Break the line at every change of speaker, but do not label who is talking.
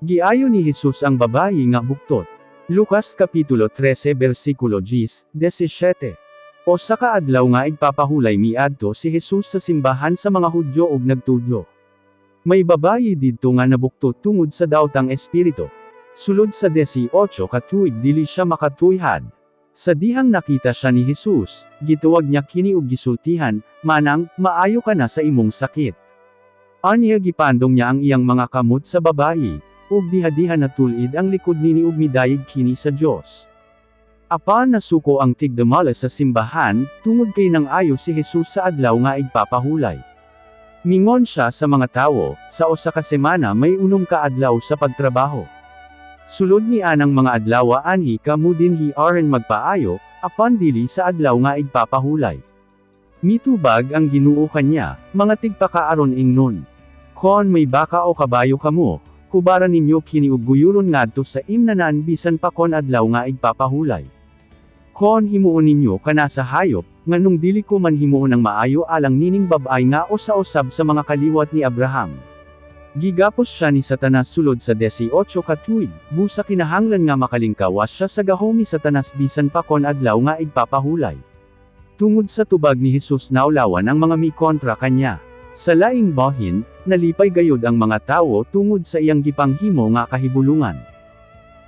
Giayo ni Jesus ang babayi nga buktot. Lucas Kapitulo 13 versikulo 17. O sa kaadlaw nga igpapahulay miadto si Jesus sa simbahan sa mga Hudyo ug nagtudlo. May babayi didto nga nabuktot tungod sa daotang espiritu. Sulod sa 18 ka tuig dili siya makatuyhad. Sa dihang nakita siya ni Jesus, gituwag niya kini ug gisultihan, "Manang, maayo ka na sa imong sakit." Anya gipandong niya ang iyang mga kamot sa babayi, ug dihadihan natulid ang likod nini ug midayeg kini sa Dios. Apan nasuko ang tigdamala sa simbahan, tungod kay nang ayo si Jesus sa adlaw nga igpapahulay. Mingon siya sa mga tawo, sa usa ka semana may 6 ka adlaw sa pagtrabaho. Sulod ni anang mga adlaw anhi kamo dinhi aron magpaayo, apan dili sa adlaw nga igpapahulay. Mitubag ang Ginoo kanya, mga tigpakaaron ingnon. Kon may baka o kabayo kamo, kubaran ninyo kini ug guyuron ngadto sa imnanan bisan pa kon adlaw nga igpapahulay. Kon himuon ninyo kana sa hayop, nganong dili ko man himuon ang maayo alang nining babay nga usa-usab sa mga kaliwat ni Abraham. Gigapos siya ni Satanas sulod sa 18 ka tuig, busa kinahanglan nga makalingkawas siya sa gahom ni Satanas bisan pa kon adlaw nga igpapahulay. Tungod sa tubag ni Jesus naulawan ang mga mikontra kanya. Sa laing bahin, nalipay gayud ang mga tawo tungod sa iyang gipanghimo nga kahibulungan.